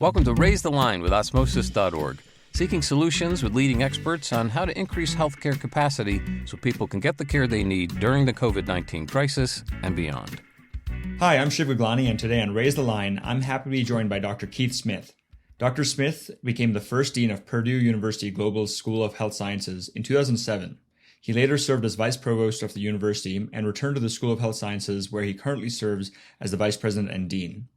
Welcome to Raise the Line with Osmosis.org, seeking solutions with leading experts on how to increase healthcare capacity so people can get the care they need during the COVID-19 crisis and beyond. Hi, I'm Shiv Gaglani, and today on Raise the Line, I'm happy to be joined by Dr. Keith Smith. Dr. Smith became the first dean of Purdue University Global School of Health Sciences in 2007. He later served as vice provost of the university and returned to the School of Health Sciences, where he currently serves as the vice president and dean.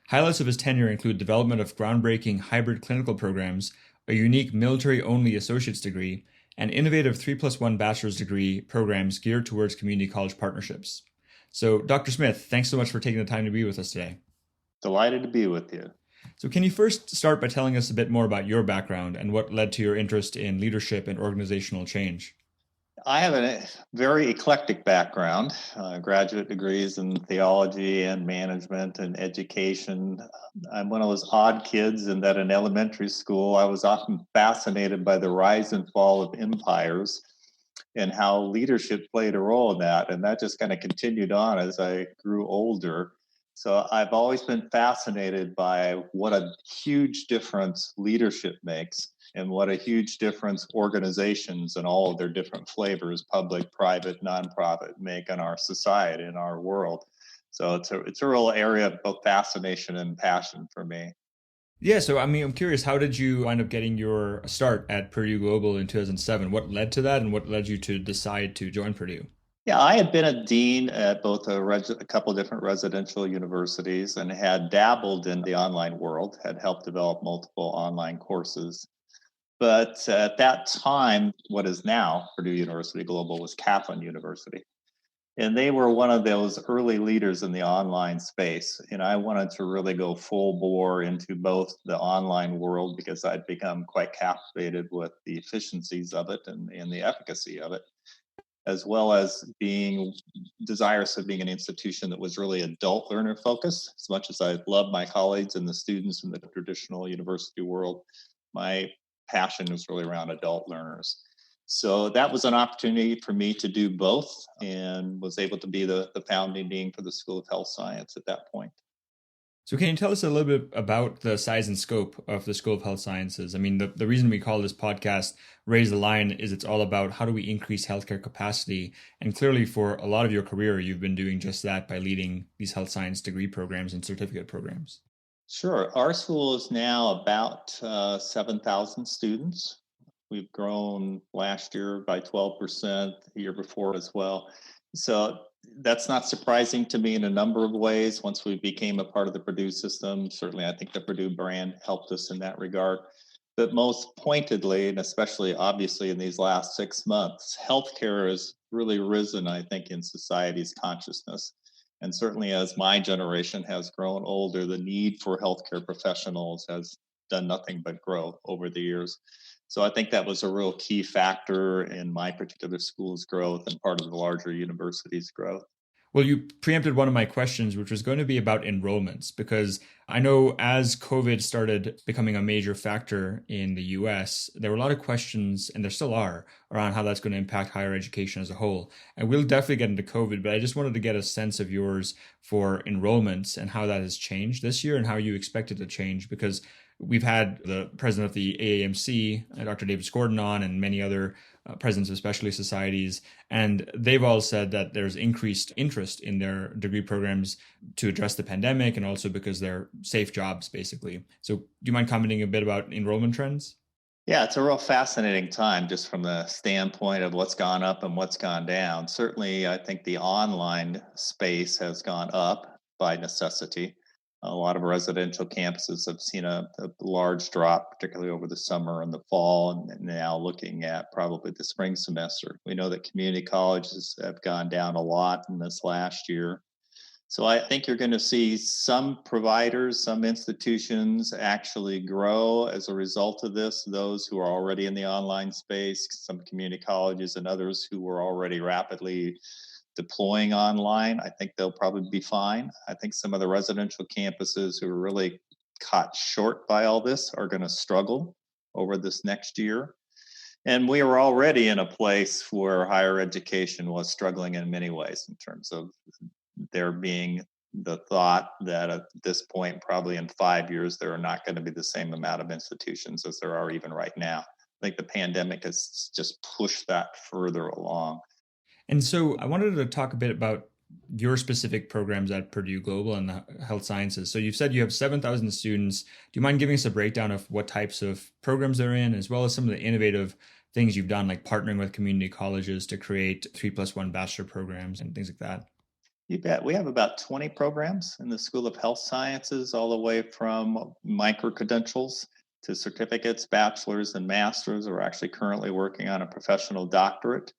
Highlights of his tenure include development of groundbreaking hybrid clinical programs, a unique military-only associate's degree, and innovative 3+1 bachelor's degree programs geared towards community college partnerships. So, Dr. Smith, thanks so much for taking the time to be with us today. Delighted to be with you. So can you first start by telling us a bit more about your background and what led to your interest in leadership and organizational change? I have a very eclectic background, graduate degrees in theology and management and education. I'm one of those odd kids in that in elementary school, I was often fascinated by the rise and fall of empires and how leadership played a role in that. And that just kind of continued on as I grew older. So I've always been fascinated by what a huge difference leadership makes and what a huge difference organizations and all of their different flavors, public, private, nonprofit, make in our society, in our world. So it's a real area of both fascination and passion for me. Yeah, so I'm curious, how did you wind up getting your start at Purdue Global in 2007? What led to that and what led you to decide to join Purdue? Yeah, I had been a dean at both a couple of different residential universities and had dabbled in the online world, had helped develop multiple online courses. But at that time, what is now Purdue University Global was Kaplan University. And they were one of those early leaders in the online space. And I wanted to really go full bore into both the online world because I'd become quite captivated with the efficiencies of it and the efficacy of it, as well as being desirous of being an institution that was really adult learner focused. As much as I love my colleagues and the students in the traditional university world, my passion was really around adult learners. So that was an opportunity for me to do both and was able to be the founding dean for the School of Health Science at that point. So can you tell us a little bit about the size and scope of the School of Health Sciences? I mean, the reason we call this podcast Raise the Line is it's all about how do we increase healthcare capacity. And clearly for a lot of your career, you've been doing just that by leading these health science degree programs and certificate programs. Sure. Our school is now about 7,000 students. We've grown last year by 12%, the year before as well. So that's not surprising to me in a number of ways. Once we became a part of the Purdue system, certainly I think the Purdue brand helped us in that regard. But most pointedly, and especially obviously in these last 6 months, healthcare has really risen, I think, in society's consciousness. And certainly as my generation has grown older, the need for healthcare professionals has done nothing but grow over the years. So I think that was a real key factor in my particular school's growth and part of the larger university's growth. Well, you preempted one of my questions, which was going to be about enrollments, because I know as COVID started becoming a major factor in the US, there were a lot of questions, and there still are, around how that's going to impact higher education as a whole. And we'll definitely get into COVID, but I just wanted to get a sense of yours for enrollments and how that has changed this year and how you expect it to change, because we've had the president of the AAMC, Dr. David Gordon, on, and many other presidents of specialty societies, and they've all said that there's increased interest in their degree programs to address the pandemic and also because they're safe jobs, basically. So do you mind commenting a bit about enrollment trends? Yeah, it's a real fascinating time just from the standpoint of what's gone up and what's gone down. Certainly, I think the online space has gone up by necessity. A lot of residential campuses have seen a large drop, particularly over the summer and the fall, and now looking at probably the spring semester. We know that community colleges have gone down a lot in this last year. So I think you're going to see some providers, some institutions actually grow as a result of this, those who are already in the online space, some community colleges and others who were already rapidly deploying online. I think they'll probably be fine. I think some of the residential campuses who are really caught short by all this are going to struggle over this next year. And we were already in a place where higher education was struggling in many ways in terms of there being the thought that at this point, probably in 5 years, there are not going to be the same amount of institutions as there are even right now. I think the pandemic has just pushed that further along. And so I wanted to talk a bit about your specific programs at Purdue Global and the health sciences. So you've said you have 7,000 students. Do you mind giving us a breakdown of what types of programs they're in, as well as some of the innovative things you've done, like partnering with community colleges to create 3+1 bachelor programs and things like that? You bet. We have about 20 programs in the School of Health Sciences, all the way from micro-credentials to certificates, bachelor's and master's. We're actually currently working on a professional doctorate.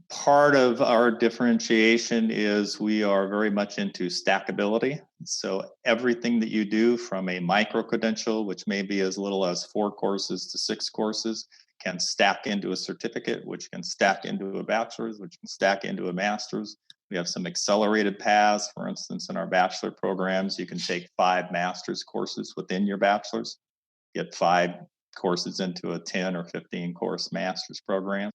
Part of our differentiation is we are very much into stackability. So everything that you do, from a micro-credential, which may be as little as 4 courses to 6 courses, can stack into a certificate, which can stack into a bachelor's, which can stack into a master's. We have some accelerated paths. For instance, in our bachelor programs, you can take 5 master's courses within your bachelor's, get 5 courses into a 10 or 15 course master's program.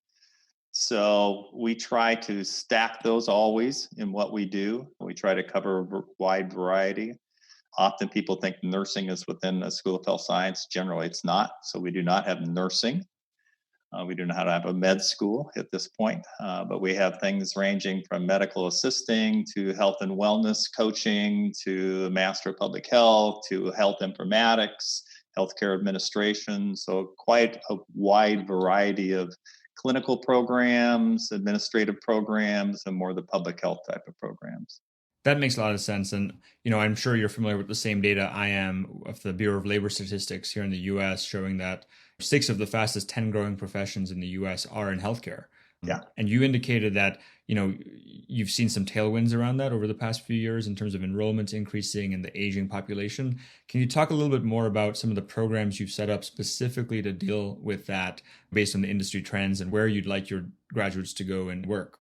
So we try to stack those always in what we do. We try to cover a wide variety. Often people think nursing is within the School of Health Science. Generally, it's not. So we do not have nursing. We do not have a med school at this point, but we have things ranging from medical assisting to health and wellness coaching to Master of Public Health to health informatics, healthcare administration. So quite a wide variety of clinical programs, administrative programs, and more the public health type of programs. That makes a lot of sense. And, I'm sure you're familiar with the same data I am of the Bureau of Labor Statistics here in the US, showing that 6 of the fastest 10 growing professions in the US are in healthcare. Yeah. And you indicated that, you've seen some tailwinds around that over the past few years in terms of enrollment increasing and the aging population. Can you talk a little bit more about some of the programs you've set up specifically to deal with that based on the industry trends and where you'd like your graduates to go and work?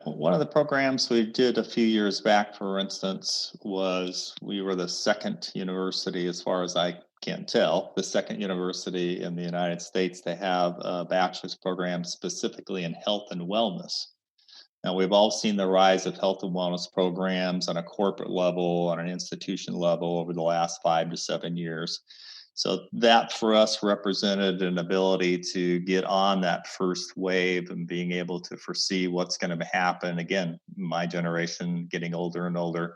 One of the programs we did a few years back, for instance, was we were the second university, as far as I can tell, the second university in the United States to have a bachelor's program specifically in health and wellness. Now, we've all seen the rise of health and wellness programs on a corporate level, on an institution level over the last 5 to 7 years. So that for us represented an ability to get on that first wave and being able to foresee what's going to happen. Again, my generation getting older and older,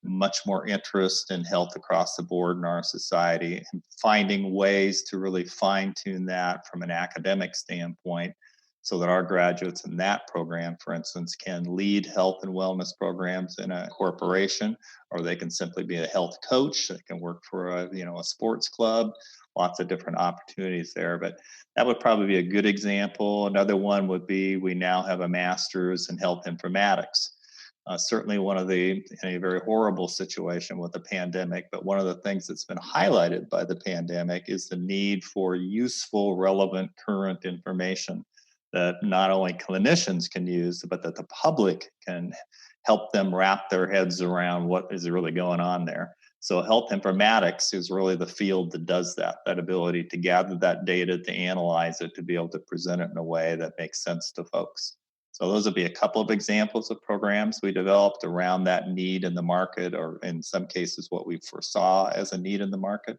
much more interest in health across the board in our society, and finding ways to really fine tune that from an academic standpoint so that our graduates in that program, for instance, can lead health and wellness programs in a corporation, or they can simply be a health coach. They can work for a sports club. Lots of different opportunities there, but that would probably be a good example. Another one would be we now have a master's in health informatics. Certainly in a very horrible situation with the pandemic, but one of the things that's been highlighted by the pandemic is the need for useful, relevant, current information that not only clinicians can use, but that the public can help them wrap their heads around what is really going on there. So health informatics is really the field that does that ability to gather that data, to analyze it, to be able to present it in a way that makes sense to folks. So those would be a couple of examples of programs we developed around that need in the market, or in some cases, what we foresaw as a need in the market.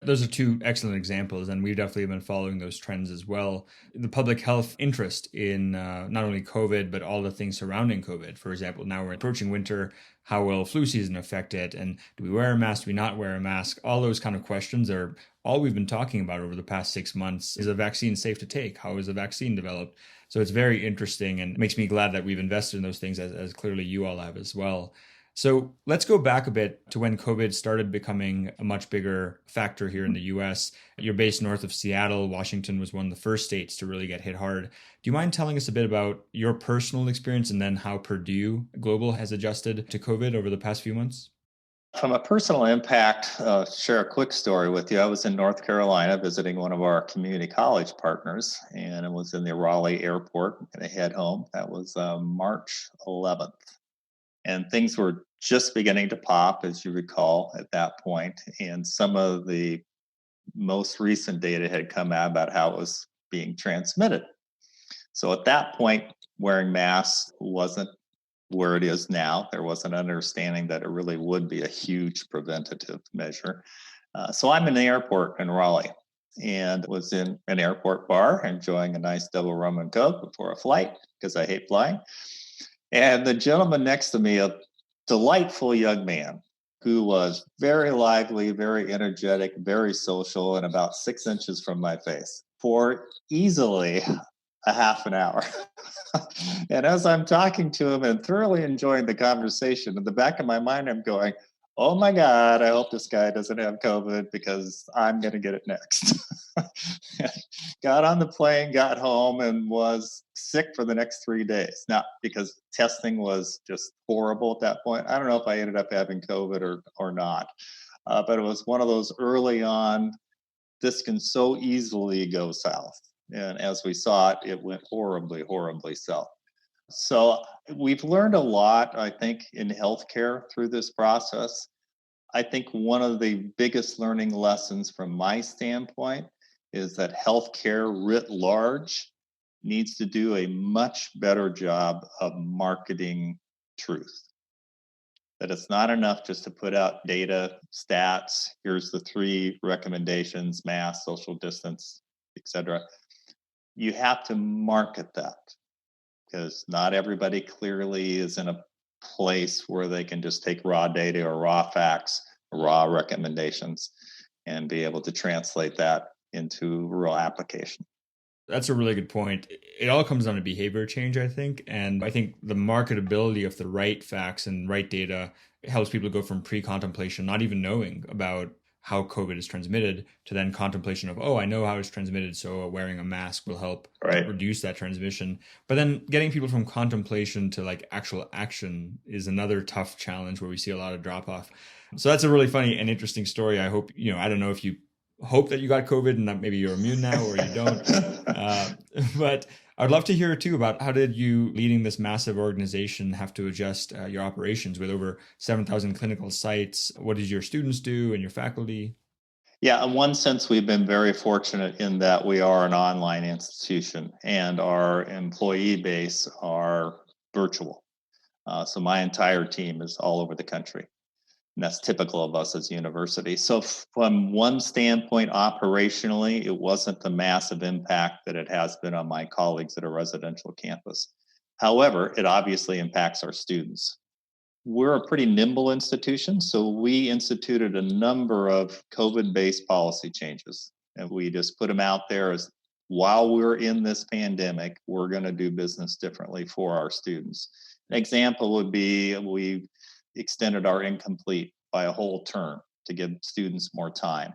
Those are 2 excellent examples, and we've definitely been following those trends as well. The public health interest in not only COVID, but all the things surrounding COVID. For example, now we're approaching winter. How will flu season affect it? And do we wear a mask? Do we not wear a mask? All those kind of questions are all we've been talking about over the past 6 months. Is a vaccine safe to take? How is a vaccine developed? So it's very interesting, and it makes me glad that we've invested in those things, as clearly you all have as well. So let's go back a bit to when COVID started becoming a much bigger factor here in the US. You're based north of Seattle. Washington was one of the first states to really get hit hard. Do you mind telling us a bit about your personal experience and then how Purdue Global has adjusted to COVID over the past few months? From a personal impact, share a quick story with you. I was in North Carolina visiting one of our community college partners, and it was in the Raleigh airport, and I head home. That was March 11th. And things were just beginning to pop, as you recall, at that point. And some of the most recent data had come out about how it was being transmitted. So at that point, wearing masks wasn't where it is now. There was an understanding that it really would be a huge preventative measure. So I'm in the airport in Raleigh and was in an airport bar enjoying a nice double rum and coke before a flight because I hate flying. And the gentleman next to me, a delightful young man who was very lively, very energetic, very social, and about 6 inches from my face for easily a half an hour. And as I'm talking to him and thoroughly enjoying the conversation, in the back of my mind, I'm going, oh my God, I hope this guy doesn't have COVID because I'm going to get it next. Got on the plane, got home, and was sick for the next 3 days. Not because testing was just horrible at that point. I don't know if I ended up having COVID or not, but it was one of those early on, this can so easily go south. And as we saw it, it went horribly, horribly south. So we've learned a lot, I think, in healthcare through this process. I think one of the biggest learning lessons from my standpoint is that healthcare writ large needs to do a much better job of marketing truth. That it's not enough just to put out data, stats, here's the 3 recommendations, mask, social distance, etc. You have to market that because not everybody clearly is in a place where they can just take raw data or raw facts, or raw recommendations, and be able to translate that into real application. That's a really good point. It all comes down to behavior change, I think. And I think the marketability of the right facts and right data helps people go from pre-contemplation, not even knowing about how COVID is transmitted, to then contemplation of, oh, I know how it's transmitted, so wearing a mask will help reduce that transmission. But then getting people from contemplation to like actual action is another tough challenge where we see a lot of drop off. So that's a really funny and interesting story. I hope, I don't know if you hope that you got COVID and that maybe you're immune now or you don't. But I'd love to hear too about how did you, leading this massive organization, have to adjust your operations with over 7,000 clinical sites? What did your students do and your faculty? Yeah, in one sense, we've been very fortunate in that we are an online institution and our employee base are virtual. So my entire team is all over the country. And that's typical of us as a university. So from one standpoint, operationally, it wasn't the massive impact that it has been on my colleagues at a residential campus. However, it obviously impacts our students. We're a pretty nimble institution, so we instituted a number of COVID-based policy changes. And we just put them out there as, while we're in this pandemic, we're going to do business differently for our students. An example would be we extended our incomplete by a whole term to give students more time.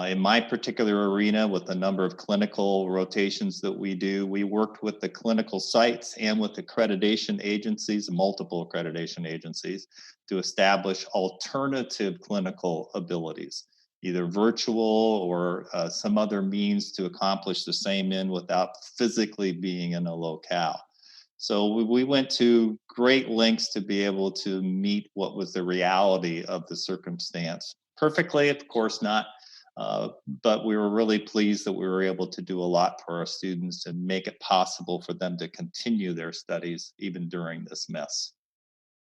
In my particular arena, with the number of clinical rotations that we do, we worked with the clinical sites and with accreditation agencies, multiple accreditation agencies, to establish alternative clinical abilities, either virtual or some other means to accomplish the same end without physically being in a locale. So we went to great lengths to be able to meet what was the reality of the circumstance. Perfectly, of course not, but we were really pleased that we were able to do a lot for our students and make it possible for them to continue their studies even during this mess.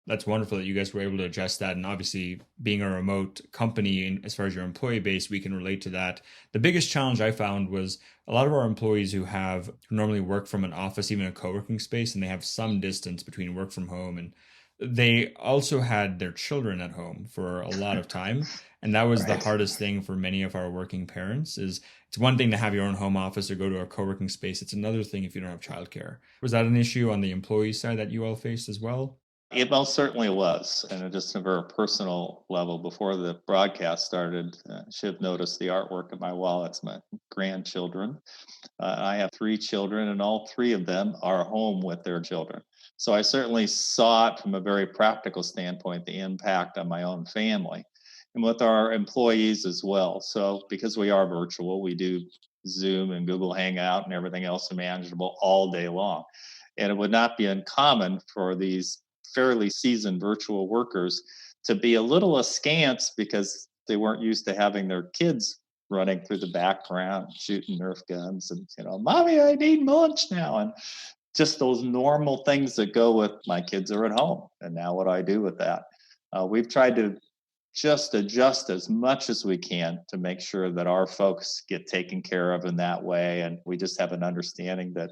That's wonderful that you guys were able to adjust that. And obviously, being a remote company, and as far as your employee base, we can relate to that. The biggest challenge I found was a lot of our employees who normally work from an office, even a co-working space, and they have some distance between work from home. And they also had their children at home for a lot of time. And that was the hardest thing for many of our working parents. Is it's one thing to have your own home office or go to a co-working space. It's another thing if you don't have childcare. Was that an issue on the employee side that you all faced as well? It most certainly was. And just on a very personal level, before the broadcast started, Shiv noticed the artwork of my wall. It's my grandchildren. I have 3 children, and all 3 of them are home with their children. So I certainly saw it from a very practical standpoint, the impact on my own family and with our employees as well. So because we are virtual, we do Zoom and Google Hangout and everything else manageable all day long. And it would not be uncommon for these fairly seasoned virtual workers to be a little askance because they weren't used to having their kids running through the background, shooting Nerf guns and, Mommy, I need lunch now. And just those normal things that go with my kids are at home. And now what do I do with that? We've tried to just adjust as much as we can to make sure that our folks get taken care of in that way. And we just have an understanding that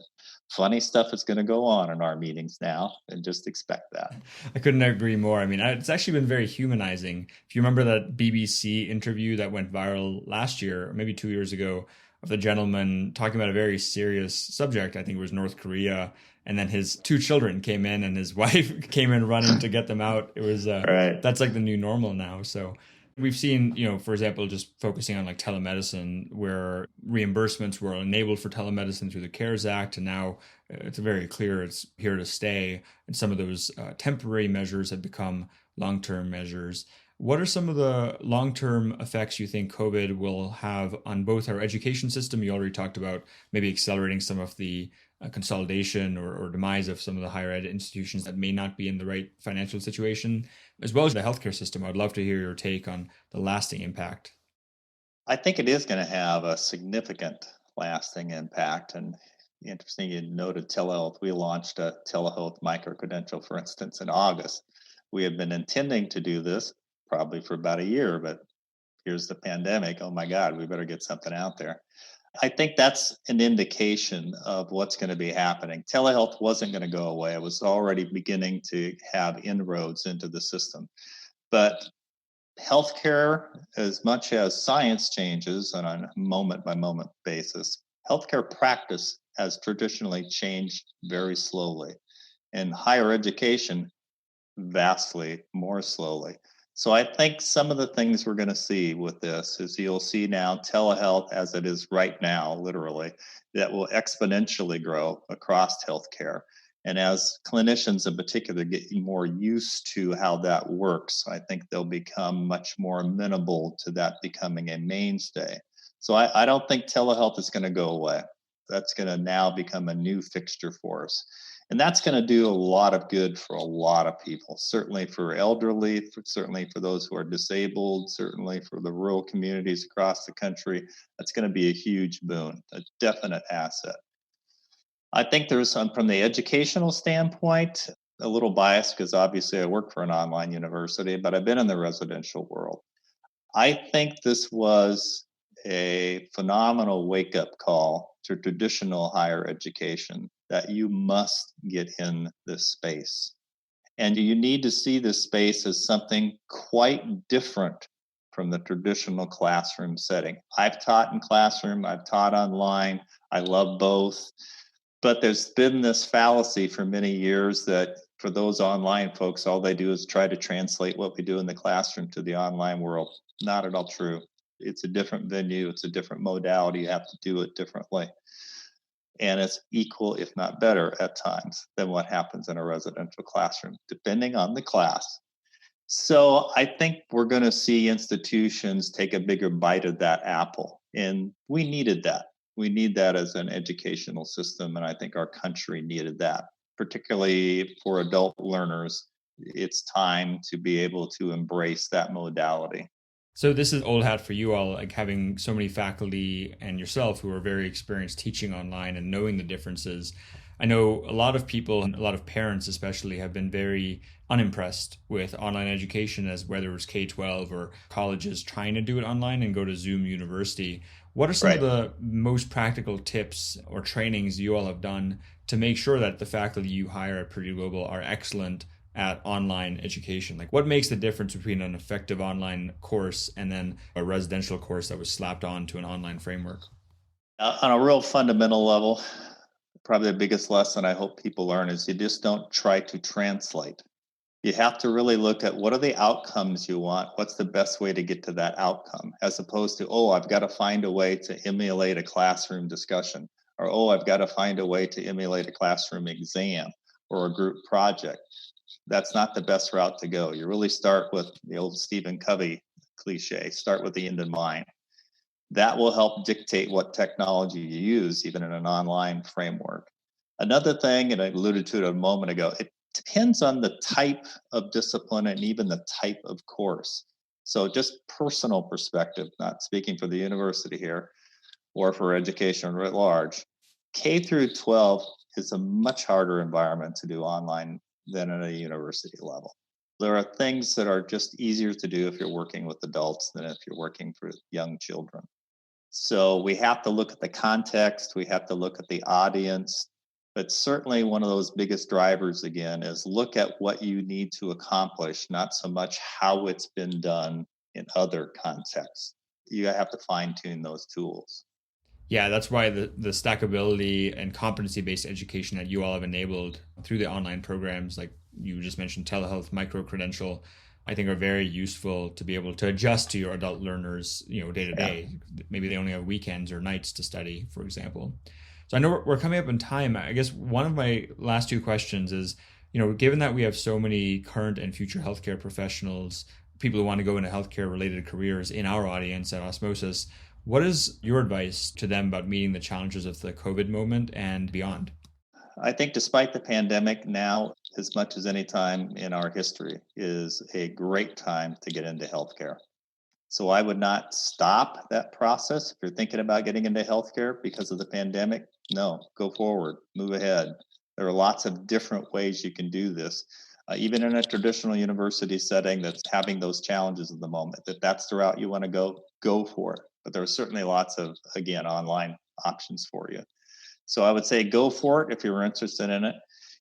funny stuff is going to go on in our meetings now, and just expect that. I couldn't agree more. I mean, it's actually been very humanizing. If you remember that BBC interview that went viral last year, or maybe 2 years ago, of the gentleman talking about a very serious subject, I think it was North Korea, and then his two children came in and his wife came in running to get them out. It was Right. That's like the new normal now. So we've seen, for example, just focusing on like telemedicine, where reimbursements were enabled for telemedicine through the CARES Act, and now it's very clear it's here to stay. And some of those temporary measures have become long-term measures. What are some of the long-term effects you think COVID will have on both our education system? You already talked about maybe accelerating some of the consolidation or demise of some of the higher ed institutions that may not be in the right financial situation, as well as the healthcare system. I'd love to hear your take on the lasting impact. I think it is going to have a significant lasting impact. And interesting, you noted telehealth. We launched a telehealth micro-credential, for instance, in August. We had been intending to do this probably for about a year, but here's the pandemic. Oh my God, we better get something out there. I think that's an indication of what's going to be happening. Telehealth wasn't going to go away. It was already beginning to have inroads into the system. But healthcare, as much as science changes on a moment by moment basis, healthcare practice has traditionally changed very slowly, and higher education vastly more slowly. So I think some of the things we're going to see with this is you'll see now telehealth as it is right now, literally, that will exponentially grow across healthcare. And as clinicians in particular get more used to how that works, I think they'll become much more amenable to that becoming a mainstay. So I don't think telehealth is going to go away. That's going to now become a new fixture for us. And that's going to do a lot of good for a lot of people, certainly for elderly, certainly for those who are disabled, certainly for the rural communities across the country. That's going to be a huge boon, a definite asset. I think there's some, from the educational standpoint, a little biased because obviously I work for an online university, but I've been in the residential world. I think this was a phenomenal wake-up call to traditional higher education, that you must get in this space. And you need to see this space as something quite different from the traditional classroom setting. I've taught in classroom, I've taught online, I love both. But there's been this fallacy for many years that for those online folks, all they do is try to translate what we do in the classroom to the online world. Not at all true. It's a different venue, it's a different modality, you have to do it differently. And it's equal, if not better, at times than what happens in a residential classroom, depending on the class. So I think we're going to see institutions take a bigger bite of that apple. And we needed that. We need that as an educational system. And I think our country needed that, particularly for adult learners. It's time to be able to embrace that modality. So this is old hat for you all, like having so many faculty and yourself who are very experienced teaching online and knowing the differences. I know a lot of people, and a lot of parents especially, have been very unimpressed with online education, as whether it was K-12 or colleges trying to do it online and go to Zoom University. What are some of the most practical tips or trainings you all have done to make sure that the faculty you hire at Purdue Global are excellent at online education? Like, what makes the difference between an effective online course and then a residential course that was slapped on to an online framework? On a real fundamental level, probably the biggest lesson I hope people learn is you just don't try to translate. You have to really look at what are the outcomes you want, what's the best way to get to that outcome, as opposed to, oh, I've got to find a way to emulate a classroom discussion, or, oh, I've got to find a way to emulate a classroom exam or a group project. That's not the best route to go. You really start with the old Stephen Covey cliche, start with the end in mind. That will help dictate what technology you use, even in an online framework. Another thing, and I alluded to it a moment ago, it depends on the type of discipline and even the type of course. So just personal perspective, not speaking for the university here or for education writ large. K through 12 is a much harder environment to do online than at a university level. There are things that are just easier to do if you're working with adults than if you're working for young children. So we have to look at the context, we have to look at the audience, but certainly one of those biggest drivers, again, is look at what you need to accomplish, not so much how it's been done in other contexts. You have to fine-tune those tools. Yeah, that's why the stackability and competency-based education that you all have enabled through the online programs, like you just mentioned, telehealth, micro-credential, I think are very useful to be able to adjust to your adult learners, day to day. Maybe they only have weekends or nights to study, for example. So I know we're coming up in time. I guess one of my last two questions is, given that we have so many current and future healthcare professionals, people who want to go into healthcare related careers in our audience at Osmosis, what is your advice to them about meeting the challenges of the COVID moment and beyond? I think despite the pandemic, now, as much as any time in our history, is a great time to get into healthcare. So I would not stop that process. If you're thinking about getting into healthcare because of the pandemic, no, go forward, move ahead. There are lots of different ways you can do this. Even in a traditional university setting that's having those challenges at the moment, if that's the route you want to go for it. But there are certainly lots of, again, online options for you. So I would say go for it if you're interested in it.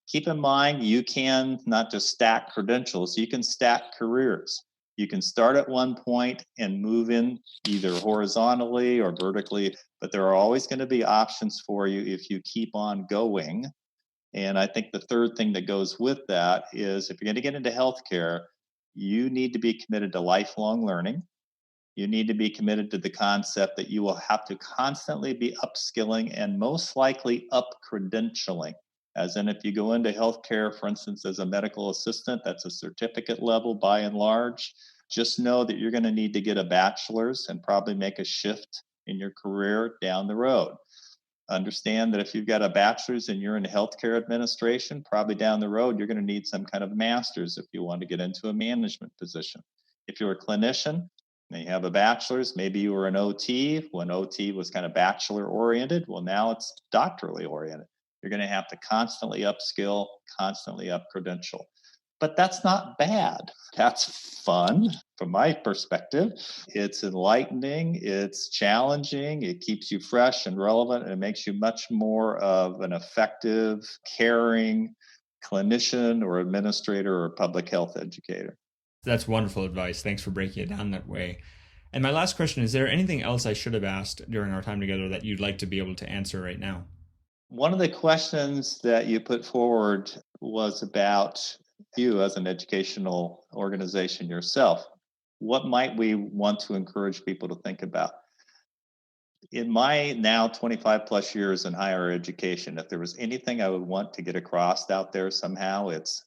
Keep in mind, you can not just stack credentials, you can stack careers. You can start at one point and move in either horizontally or vertically, but there are always going to be options for you if you keep on going. And I think the third thing that goes with that is if you're going to get into healthcare, you need to be committed to lifelong learning. You need to be committed to the concept that you will have to constantly be upskilling and most likely up-credentialing. As in, if you go into healthcare, for instance, as a medical assistant, that's a certificate level by and large. Just know that you're going to need to get a bachelor's and probably make a shift in your career down the road. Understand that if you've got a bachelor's and you're in healthcare administration, probably down the road, you're going to need some kind of master's if you want to get into a management position. If you're a clinician, and you have a bachelor's, maybe you were an OT when OT was kind of bachelor oriented. Well, now it's doctorally oriented. You're going to have to constantly upskill, constantly up credential. But that's not bad. That's fun from my perspective. It's enlightening, it's challenging, it keeps you fresh and relevant, and it makes you much more of an effective, caring clinician or administrator or public health educator. That's wonderful advice. Thanks for breaking it down that way. And my last question, is there anything else I should have asked during our time together that you'd like to be able to answer right now? One of the questions that you put forward was about you as an educational organization yourself. What might we want to encourage people to think about? In my now 25 plus years in higher education, if there was anything I would want to get across out there somehow, it's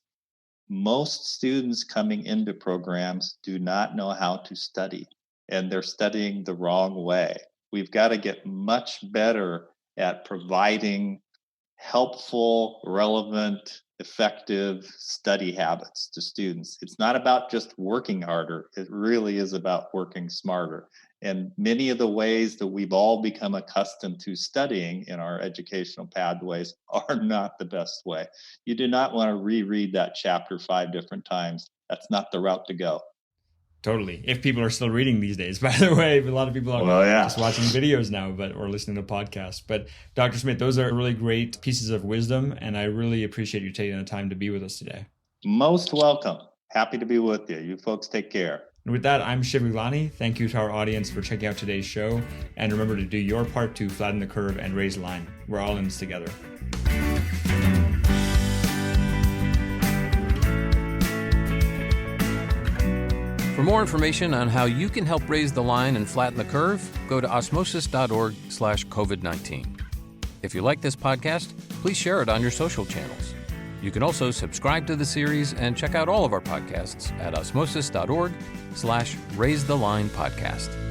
most students coming into programs do not know how to study, and they're studying the wrong way. We've got to get much better at providing helpful, relevant, effective study habits to students. It's not about just working harder. It really is about working smarter. And many of the ways that we've all become accustomed to studying in our educational pathways are not the best way. You do not want to reread that chapter 5 different times. That's not the route to go. Totally. If people are still reading these days, by the way, a lot of people are just watching videos now, or listening to podcasts. But Dr. Smith, those are really great pieces of wisdom, and I really appreciate you taking the time to be with us today. Most welcome. Happy to be with you. You folks take care. And with that, I'm Shiv Gaglani. Thank you to our audience for checking out today's show. And remember to do your part to flatten the curve and raise the line. We're all in this together. For more information on how you can help raise the line and flatten the curve, go to osmosis.org/COVID-19. If you like this podcast, please share it on your social channels. You can also subscribe to the series and check out all of our podcasts at osmosis.org/Raise the Line Podcast.